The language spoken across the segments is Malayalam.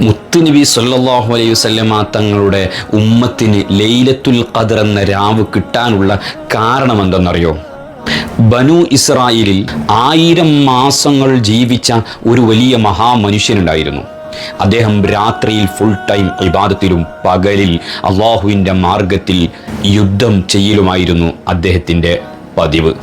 മുത്തുനബി സല്ലല്ലാഹു അലൈഹി വസല്ലമ തങ്ങളുടെ ഉമ്മത്തിന് ലൈലത്തുൽ ഖദ്ർ എന്ന രാവ് കിട്ടാനുള്ള കാരണം എന്തെന്നറിയോ? ബനു ഇസ്രായേലിൽ 1000 മാസങ്ങൾ ജീവിച്ച ഒരു വലിയ മഹാമനുഷ്യനുണ്ടായിരുന്നു. അദ്ദേഹം രാത്രിയിൽ ഫുൾ ടൈം ഇബാദത്തിലും പകലിൽ അള്ളാഹുവിൻ്റെ മാർഗത്തിൽ യുദ്ധം ചെയ്യലുമായിരുന്നു അദ്ദേഹത്തിൻ്റെ പതിവ്.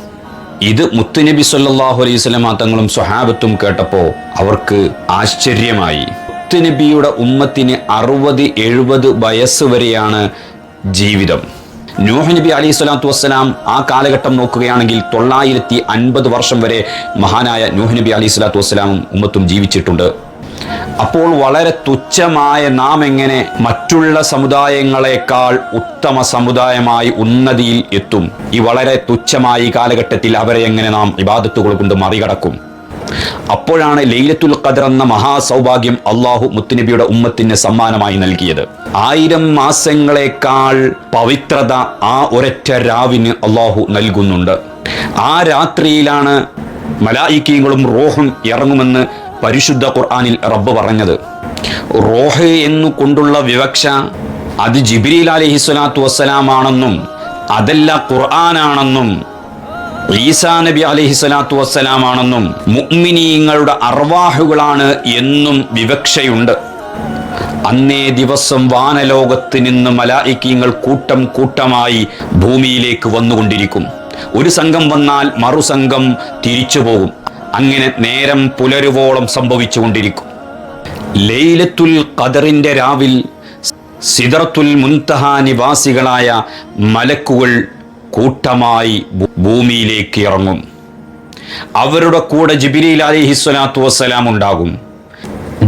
ഇത് മുത്തുനബി സല്ലല്ലാഹു അലൈഹി വസല്ലമ തങ്ങളും സ്വഹാബത്തും കേട്ടപ്പോൾ അവർക്ക് ആശ്ചര്യമായി. മുത്തുനബിയുടെ ഉമ്മത്തിന് 60-70 വയസ്സ് വരെയാണ് ജീവിതം. നൂഹ് നബി അലൈഹി സ്വലാത്തു വസ്സലാം ആ കാലഘട്ടം നോക്കുകയാണെങ്കിൽ 950 വർഷം വരെ മഹാനായ നൂഹ് നബി അലൈഹി സ്വലാത്തു വസ്സലാമും ഉമ്മത്തും ജീവിച്ചിട്ടുണ്ട്. അപ്പോൾ വളരെ തുച്ഛമായ നാം എങ്ങനെ മറ്റുള്ള സമുദായങ്ങളെക്കാൾ ഉത്തമ സമുദായമായി ഉന്നതിയിൽ എത്തും? ഈ വളരെ തുച്ഛമായ ഈ കാലഘട്ടത്തിൽ അവരെ എങ്ങനെ നാം ഇബാദത്തുകൾ കൊണ്ട് മറികടക്കും? അപ്പോഴാണ് ലൈലത്തുൽ ഖദ്ർ എന്ന മഹാസൗഭാഗ്യം അള്ളാഹു മുത്തുനബിയുടെ ഉമ്മത്തിന് സമ്മാനമായി നൽകിയത്. 1000 മാസങ്ങളെക്കാൾ പവിത്രത ആ ഒരൊറ്റ രാവിന് അള്ളാഹു നൽകുന്നുണ്ട്. ആ രാത്രിയിലാണ് മലായിക്കീങ്ങളും റൂഹും ഇറങ്ങുമെന്ന് പരിശുദ്ധ ഖുർആനിൽ റബ്ബ് പറഞ്ഞത്. റൂഹ് എന്നു കൊണ്ടുള്ള വിവക്ഷ അത് ജിബ്രീൽ അലൈഹിസ്സലാത്തു വസ്സലാമാണെന്നും അതല്ല ഖുർആനാണെന്നും ഈസാ നബി അലൈഹിസ്സലാത്തു വസ്സലാമാണെന്നും മുഅ്മിനീങ്ങളുടെ അർവാഹുകളാണ് എന്നും വിവക്ഷയുണ്ട്. അന്നേ ദിവസം വാനലോകത്ത് നിന്ന് മലായിക്കീങ്ങൾ കൂട്ടം കൂട്ടമായി ഭൂമിയിലേക്ക് വന്നുകൊണ്ടിരിക്കും. ഒരു സംഘം വന്നാൽ മറുസംഘം തിരിച്ചു പോകും. അങ്ങനെ നേരം പുലരുവോളം സംഭവിച്ചുകൊണ്ടിരിക്കും. ലൈലത്തുൽ ഖദറിന്റെ രാവിൽ സിദ്റത്തുൽ മുൻതഹ നിവാസികളായ മലക്കുകൾ കൂട്ടമായി ഭൂമിയിലേക്ക് ഇറങ്ങും. അവരുടെ കൂടെ ജിബ്രീൽ അലൈഹിസ്സലാത്തു വസ്സലാം ഉണ്ടാകും.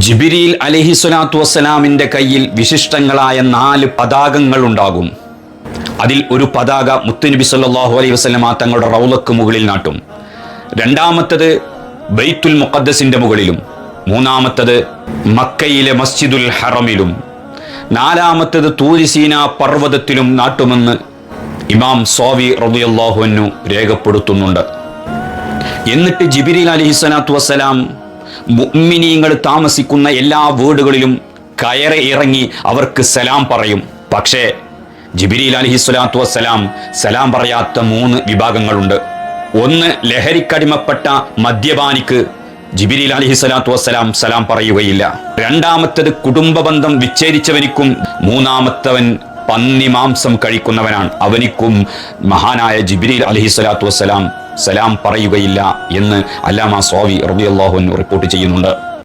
ജിബ്രീൽ അലൈഹിസ്സലാത്തു വസ്സലാമിന്റെ കയ്യിൽ വിശിഷ്ടങ്ങളായ 4 പതാകങ്ങൾ ഉണ്ടാകും. അതിൽ ഒരു പതാക മുത്തുനബി സല്ലല്ലാഹു അലൈഹി വസല്ലമ തങ്ങളുടെ റൗളക്ക് മുകളിൽ നാട്ടും. രണ്ടാമത്തത് ബൈത്തുൽ മുഖദ്ദസിന്റെ മുകളിലും, മൂന്നാമത്തത് മക്കയിലെ മസ്ജിദുൽ ഹറമിലും, നാലാമത്തത് തൂരി സീനാ പർവ്വതത്തിലും നാട്ടുമെന്ന് ഇമാം സ്വാവി റളിയല്ലാഹു അൻഹു രേഖപ്പെടുത്തുന്നുണ്ട്. എന്നിട്ട് ജിബ്രീൽ അലൈഹിസ്സലാത്തു വസ്സലാം മുഅ്മിനീങ്ങൾ താമസിക്കുന്ന എല്ലാ വീടുകളിലും കയറി ഇറങ്ങി അവർക്ക് സലാം പറയും. പക്ഷേ ജിബ്രീൽ അലൈഹിസ്സലാത്തു വസ്സലാം സലാം പറയാത്ത 3 വിഭാഗങ്ങളുണ്ട്. ഒന്ന്, ലഹരിക്കടിമപ്പെട്ട മദ്യപാനിക്ക് ജിബ്രീൽ അലൈഹിസ്സലാത്തു വസ്സലാം സലാം പറയുകയില്ല. രണ്ടാമത്തത് കുടുംബബന്ധം വിച്ഛേദിച്ചവനിക്കും, മൂന്നാമത്തവൻ പന്നി മാംസം കഴിക്കുന്നവനാണ്, അവനിക്കും മഹാനായ ജിബ്രീൽ അലൈഹിസ്സലാത്തു വസ്സലാം സലാം പറയുകയില്ല എന്ന് അല്ലാമ സ്വാവി റളിയല്ലാഹു അൻഹു റിപ്പോർട്ട് ചെയ്യുന്നുണ്ട്.